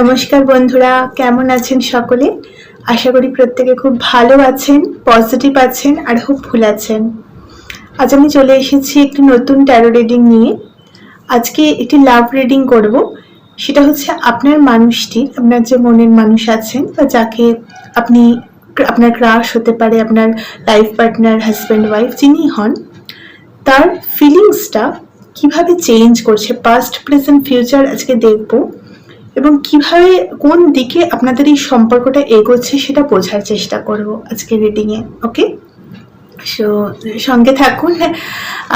নমস্কার বন্ধুরা, কেমন আছেন সকলে? আশা করি প্রত্যেকে খুব ভালো আছেন, পজিটিভ আছেন আর হোপফুল আছেন। আজ আমি চলে এসেছি একটি নতুন ট্যারো রিডিং নিয়ে। আজকে একটি লাভ রিডিং করব। সেটা হচ্ছে আপনার মানুষটি, আপনার যে মনের মানুষ আছেন বা যাকে আপনি আপনার ক্রাশ হতে পারে, আপনার লাইফ পার্টনার, হাজব্যান্ড ওয়াইফ যিনি হন, তার ফিলিংসটা কিভাবে চেঞ্জ করছে, পাস্ট প্রেজেন্ট ফিউচার আজকে দেখব, এবং কিভাবে কোন দিকে আপনাদের এই সম্পর্কটা এগোচ্ছে সেটা বোঝার চেষ্টা করব আজকের রিডিংয়ে। ওকে, সো সঙ্গে থাকুন।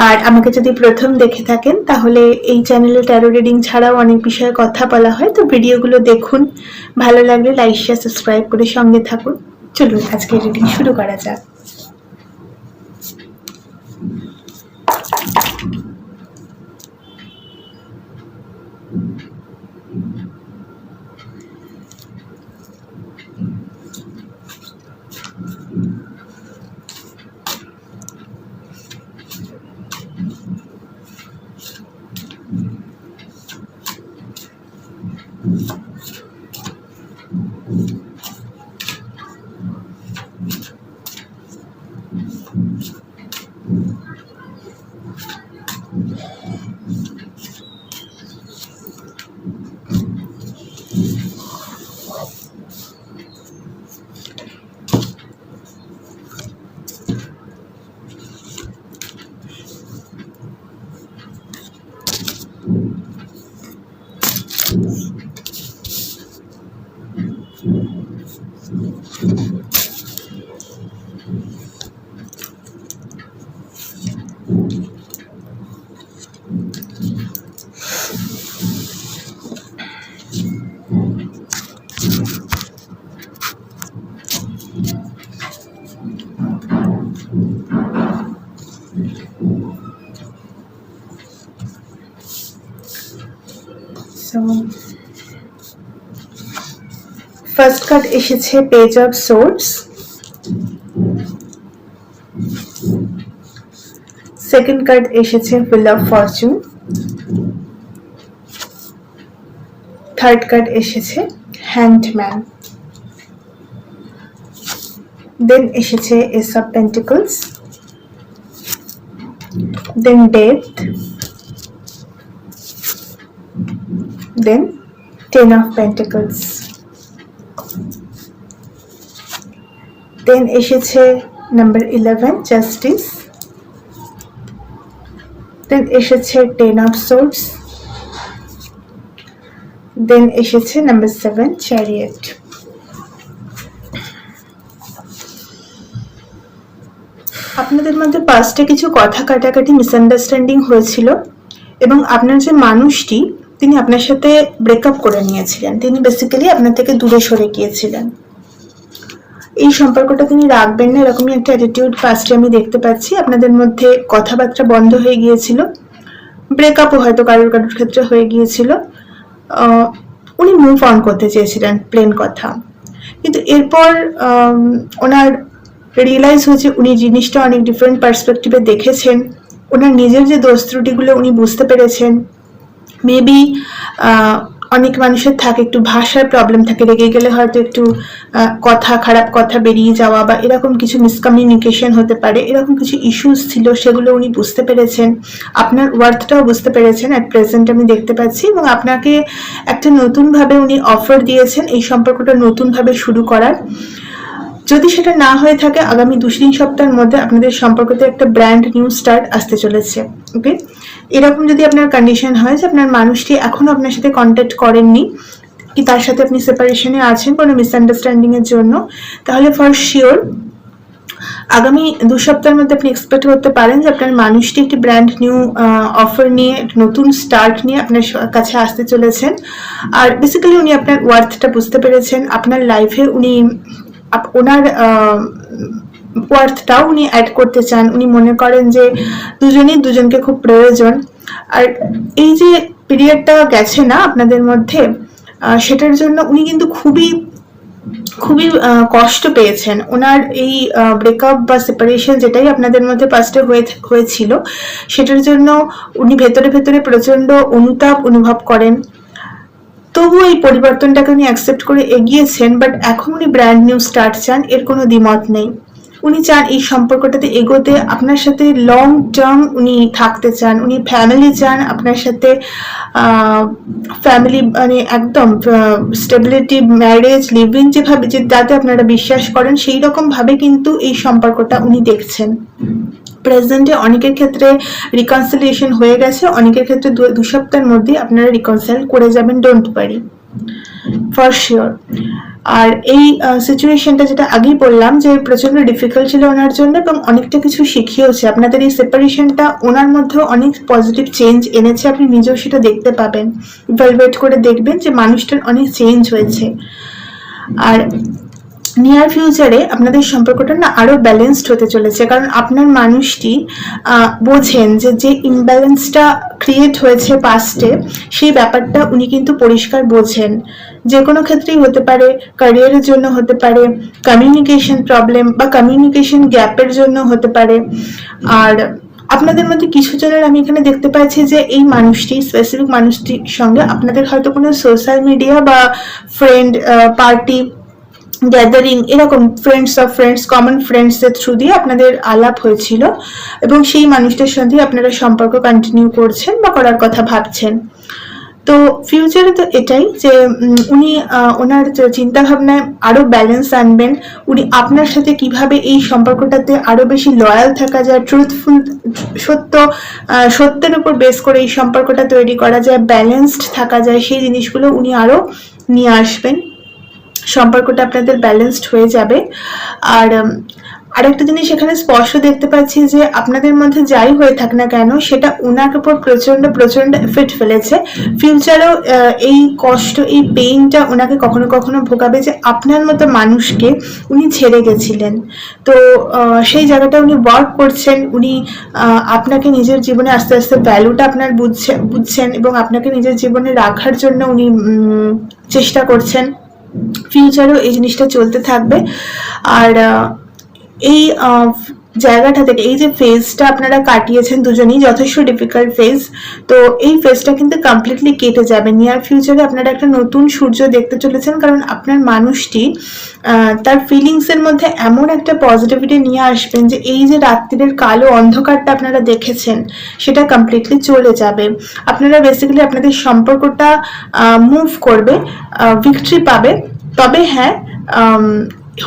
আর আমাকে যদি প্রথম দেখে থাকেন তাহলে এই চ্যানেলে ট্যারো রিডিং ছাড়াও অনেক বিষয়ে কথা বলা হয়, তো ভিডিওগুলো দেখুন। ভালো লাগলে লাইক শেয়ার সাবস্ক্রাইব করে সঙ্গে থাকুন। চলুন আজকের রিডিং শুরু করা যাক। ফার্স্ট কার্ড এসেছে page of swords, second card এসেছে wheel of fortune, third card এসেছে হ্যান্ডম্যান, দেন এসেছে ace of pentacles, then death, then ten of pentacles, then এসেছে নাম্বার 11 জাস্টিস, দেন এসেছে 10 অফ সোর্ডস, দেন এসেছে নাম্বার 7 চ্যারিয়েট। আপনাদের মধ্যে পাস্টে কিছু কথা কাটাকাটি, মিসআন্ডারস্ট্যান্ডিং হয়েছিল এবং আপনার যে মানুষটি তিনি আপনার সাথে ব্রেকআপ করে নিয়েছিলেন, তিনি বেসিক্যালি আপনার থেকে দূরে সরে গিয়েছিলেন। এই সম্পর্কটা তিনি রাখবেন না এরকমই একটা অ্যাটিটিউড পাস্টে আমি দেখতে পাচ্ছি। আপনাদের মধ্যে কথাবার্তা বন্ধ হয়ে গিয়েছিল, ব্রেকআপও হয়তো কারোর কারোর ক্ষেত্রে হয়ে গিয়েছিল। উনি মুভ অন করতে চেয়েছিলেন, প্লেন কথা, কিন্তু এরপর ওনার রিয়েলাইজ হয়েছে উনি জিনিসটা অনেক ডিফারেন্ট পার্সপেক্টিভে দেখেছেন। ওনার নিজের যে দোষ ত্রুটিগুলো উনি বুঝতে পেরেছেন। মেবি অনেক মানুষের থাকে একটু ভাষার প্রবলেম থাকে, রেগে গেলে হয়তো একটু খারাপ কথা বেরিয়ে যাওয়া বা এরকম কিছু মিসকমিউনিকেশন হতে পারে, এরকম কিছু ইস্যুস ছিল, সেগুলো উনি বুঝতে পেরেছেন। আপনার ওয়ার্থটাও বুঝতে পেরেছেন অ্যাট প্রেজেন্ট আমি দেখতে পাচ্ছি, এবং আপনাকে একটা নতুনভাবে উনি অফার দিয়েছেন এই সম্পর্কটা নতুনভাবে শুরু করার। যদি সেটা না হয়ে থাকে আগামী 2-3 সপ্তাহের মধ্যে আপনাদের সম্পর্কতে একটা ব্র্যান্ড নিউ স্টার্ট আসতে চলেছে। ওকে, এরকম যদি আপনার কন্ডিশন হয় যে আপনার মানুষটি এখনো আপনার সাথে কন্ট্যাক্ট করেননি, কি তার সাথে আপনি সেপারেশনে আছেন কোনো মিসআন্ডারস্ট্যান্ডিং এর জন্য, তাহলে ফর শিওর আগামী 2 সপ্তাহের মধ্যে আপনি এক্সপেক্ট করতে পারেন যে আপনার মানুষটি একটি ব্র্যান্ড নিউ অফার নিয়ে, নতুন স্টার্ট নিয়ে আপনার কাছে আসতে চলেছেন। আর বেসিক্যালি উনি আপনার ওয়ার্থটা বুঝতে পেরেছেন। আপনার লাইফে উনি ওনার ওয়ার্থটাও উনি অ্যাড করতে চান। উনি মনে করেন যে দুজনেই দুজনকে খুব প্রয়োজন। আর এই যে পিরিয়ডটা গেছে না আপনাদের মধ্যে, সেটার জন্য উনি কিন্তু খুবই খুবই কষ্ট পেয়েছেন। ওনার এই ব্রেকআপ বা সেপারেশন যেটাই আপনাদের মধ্যে পাস্টে হয়েছিল, সেটার জন্য উনি ভেতরে ভেতরে প্রচন্ড অনুতাপ অনুভব করেন। তবুও এই পরিবর্তনটাকে উনি অ্যাকসেপ্ট করে এগিয়েছেন, বাট এখন উনি ব্র্যান্ড নিউ স্টার্ট চান, এর কোনো দ্বিমত নেই। উনি চান এই সম্পর্কটাতে এগোতে, আপনার সাথে লং টার্ম উনি থাকতে চান, উনি ফ্যামিলি চান আপনার সাথে, ফ্যামিলি মানে একদম স্টেবিলিটি, ম্যারেজ, লিভ ইন যেভাবে যাতে আপনারা বিশ্বাস করেন সেই রকম ভাবে কিন্তু এই সম্পর্কটা উনি দেখছেন। প্রেজেন্টে অনেকের ক্ষেত্রে রিকনসিলিয়েশন হয়ে গেছে, অনেকের ক্ষেত্রে 2 সপ্তাহের মধ্যে আপনারা রিকনসাইল করে যাবেন, ডোন্ট ওয়ারি, ফর শিওর। আর এই সিচুয়েশনটা যেটা আগেই বললাম যে প্রচন্ড ডিফিকাল্ট ছিল ওনার জন্য এবং অনেকটা কিছু শিখিয়েওছে। আপনাদের এই সেপারেশনটা ওনার মধ্যেও অনেক পজিটিভ চেঞ্জ এনেছে, আপনি নিজেও সেটা দেখতে পাবেন, ইভালুয়েট করে দেখবেন যে মানুষটার অনেক চেঞ্জ হয়েছে। আর নিয়ার ফিউচারে আপনাদের সম্পর্কটা না আরো ব্যালেন্সড হতে চলেছে, কারণ আপনার মানুষটি বোঝেন যে যে ইমব্যালেন্সটা ক্রিয়েট হয়েছে পাস্টে, সেই ব্যাপারটা উনি কিন্তু পরিষ্কার বোঝেন। যে কোনো ক্ষেত্রেই হতে পারে, ক্যারিয়ারের জন্য হতে পারে, কমিউনিকেশন প্রবলেম বা কমিউনিকেশন গ্যাপের জন্য হতে পারে। আর আপনাদের মধ্যে কিছু জনের আমি এখানে দেখতে পাচ্ছি যে এই মানুষটি, স্পেসিফিক মানুষটির সঙ্গে আপনাদের হয়তো কোনো সোশ্যাল মিডিয়া বা ফ্রেন্ড পার্টি গ্যাদারিং, এরকম ফ্রেন্ডস অফ ফ্রেন্ডস, কমন ফ্রেন্ডসের থ্রু দিয়ে আপনাদের আলাপ হয়েছিল এবং সেই মানুষটার সাথে আপনারা সম্পর্ক কন্টিনিউ করছেন বা করার কথা ভাবছেন। তো ফিউচারে তো এটাই যে উনি ওনার চিন্তা ভাবনায় আরো ব্যালেন্স আনবেন, উনি আপনার সাথে কিভাবে এই সম্পর্কটাতে আরো বেশি লয়াল থাকা যায়, ট্রুথফুল, সত্যের উপর বেস করে এই সম্পর্কটা তৈরি করা যায়, ব্যালেন্সড থাকা যায়, সেই জিনিসগুলো উনি আরো নিয়ে আসবেন, সম্পর্কটা আপনাদের ব্যালেন্সড হয়ে যাবে। আর আরেকটা জিনিস এখানে স্পষ্ট দেখতে পাচ্ছি যে আপনাদের মধ্যে যাই হয়ে থাক না কেন সেটা ওনার উপর প্রচন্ড এফেক্ট ফেলেছে। ফিউচারেও এই কষ্ট, এই পেইনটা ওনাকে কখনো কখনো ভোগাবে যে আপনার মতো মানুষকে উনি ছেড়ে গেছিলেন। তো সেই জায়গাটা উনি ওয়ার্ক করছেন, উনি আপনাকে নিজের জীবনে আস্তে আস্তে ভ্যালুটা আপনার বুঝছেন এবং আপনাকে নিজের জীবনে রাখার জন্য উনি চেষ্টা করছেন। ফিউচারেও এই জিনিসটা চলতে থাকবে। আর এই জায়গাটা থেকে, এই যে ফেজটা আপনারা কাটিয়েছেন দুজনেই, যথেষ্ট ডিফিকাল্ট ফেজ, তো এই ফেজটা কিন্তু কমপ্লিটলি কেটে যাবে। নিয়ার ফিউচারে আপনারা একটা নতুন সূর্য দেখতে চলেছেন, কারণ আপনার মানুষটি তার ফিলিংসের মধ্যে এমন একটা পজিটিভিটি নিয়ে আসবেন যে এই যে রাত্রির কালো অন্ধকারটা আপনারা দেখেছেন সেটা কমপ্লিটলি চলে যাবে। আপনারা বেসিক্যালি আপনাদের সম্পর্কটা মুভ করবে, ভিক্টরি পাবে। তবে হ্যাঁ,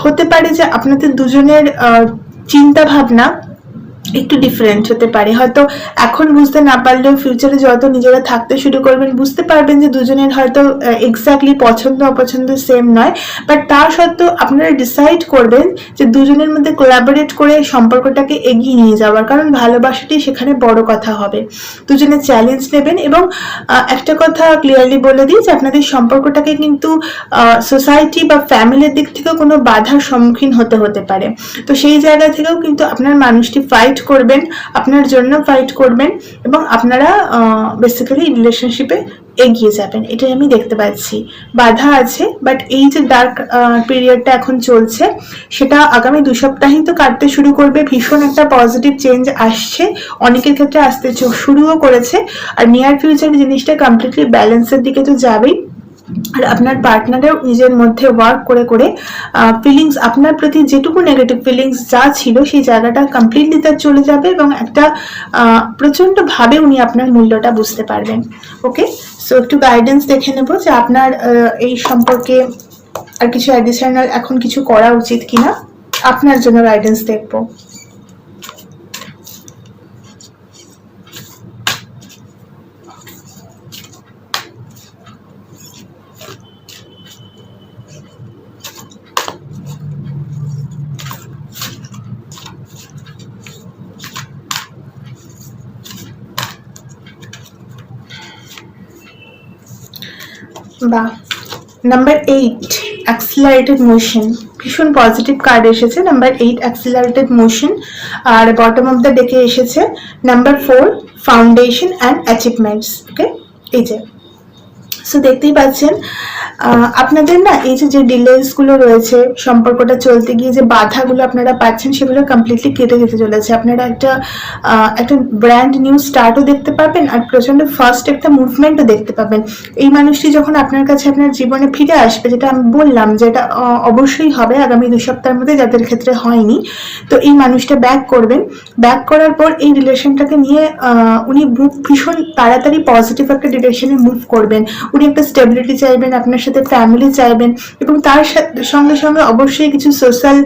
হতে পারে যে আপনাদের দুজনের চিন্তা ভাবনা একটু ডিফারেন্ট হতে পারে, হয়তো এখন বুঝতে না পারলেও ফিউচারে যত নিজেরা থাকতে শুরু করবেন বুঝতে পারবেন যে দুজনের হয়তো এক্স্যাক্টলি পছন্দ অপছন্দ সেম নয়, বাট তা সত্ত্বেও আপনারা ডিসাইড করবেন যে দুজনের মধ্যে কোলাবোরেট করে সম্পর্কটাকে এগিয়ে নিয়ে যাওয়ার, কারণ ভালোবাসাটি সেখানে বড় কথা হবে। দুজনে চ্যালেঞ্জ নেবেন এবং একটা কথা ক্লিয়ারলি বলে দিই যে আপনাদের সম্পর্কটাকে কিন্তু সোসাইটি বা ফ্যামিলির দিক থেকেও কোনো বাধার সম্মুখীন হতে পারে। তো সেই জায়গা থেকেও কিন্তু আপনার মানুষটি ফাইট করবেন, আপনার জন্য ফাইট করবেন এবং আপনারা বেসিক্যালি রিলেশনশিপে এগিয়ে যাবেন, এটাই আমি দেখতে পাচ্ছি। বাধা আছে, বাট এই যে ডার্ক পিরিয়ডটা এখন চলছে সেটা আগামী 2 সপ্তাহেই তো কাটতে শুরু করবে। ভীষণ একটা পজিটিভ চেঞ্জ আসছে, অনেকের ক্ষেত্রে আসতে শুরুও করেছে। আর নিয়ার ফিউচারে জিনিসটা কমপ্লিটলি ব্যালেন্সের দিকে তো যাবেই। আর আপনার পার্টনারেও নিজের মধ্যে ওয়ার্ক করে করে ফিলিংস, আপনার প্রতি যেটুকু নেগেটিভ ফিলিংস যা ছিল সেই জায়গাটা কমপ্লিটলি তার চলে যাবে এবং একটা প্রচন্ড ভাবে উনি আপনার মূল্যটা বুঝতে পারবেন। ওকে, সো একটু গাইডেন্স দেখে নেব যে আপনার এই সম্পর্কে আর কিছু অ্যাডিশনাল এখন কিছু করা উচিত কিনা, আপনার জন্য গাইডেন্স দেখবো। বা নাম্বার 8 অ্যাক্সিলারেটেড মোশন, ভীষণ পজিটিভ কার্ড এসেছে নাম্বার 8 অ্যাক্সিলারেটেড মোশন। আর বটম অফ দ্য ডেকে এসেছে number 4 foundation and achievements. Okay, এই যে সো দেখতেই পাচ্ছেন আপনাদের না এই যে ডিলেস গুলো রয়েছে, সম্পর্কটা চলতে গিয়ে যে বাধাগুলো আপনারা পাচ্ছেন, সেগুলো কমপ্লিটলি কেটে যেতে চলেছে। আপনারা একটা ব্র্যান্ড নিউ স্টার্টও দেখতে পাবেন, আর প্রচন্ড ফার্স্ট একটা মুভমেন্টও দেখতে পাবেন। এই মানুষটি যখন আপনার কাছে আপনার জীবনে ফিরে আসবে, যেটা আমি বললাম যে এটা অবশ্যই হবে আগামী 2 সপ্তাহের মধ্যে, যাদের ক্ষেত্রে হয়নি, তো এই মানুষটা ব্যাক করবেন। ব্যাক করার পর এই রিলেশনটাকে নিয়ে উনি ভীষণ তাড়াতাড়ি পজিটিভ একটা ডিরেকশনে মুভ করবেন। উনি একটা স্টেবিলিটি চাইবেন, আপনার সাথে ফ্যামিলি চাইবেন, এবং তার সঙ্গে সঙ্গে অবশ্যই কিছু সোশ্যাল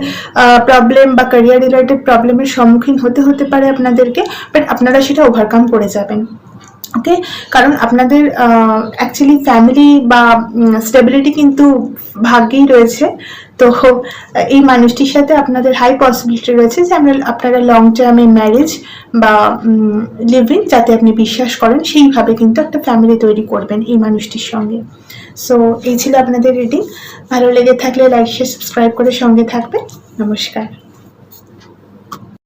প্রবলেম বা ক্যারিয়ার রিলেটেড প্রবলেমের সম্মুখীন হতে পারে আপনাদেরকে, বাট আপনারা সেটা ওভারকাম করে যাবেন। ওকে, কারণ আপনাদের অ্যাকচুয়ালি ফ্যামিলি বা স্টেবিলিটি কিন্তু ভাগ্যেই রয়েছে। তো এই মানুষটির সাথে আপনাদের হাই পসিবিলিটি রয়েছে যে আপনারা লং টার্মে ম্যারেজ বা লিভিং, যাতে আপনি বিশ্বাস করেন সেইভাবে কিন্তু একটা ফ্যামিলি তৈরি করবেন এই মানুষটির সঙ্গে। সো এই ছিল আপনাদের রিডিং। ভালো লেগে থাকলে লাইক শেয়ার সাবস্ক্রাইব করে সঙ্গে থাকবেন। নমস্কার।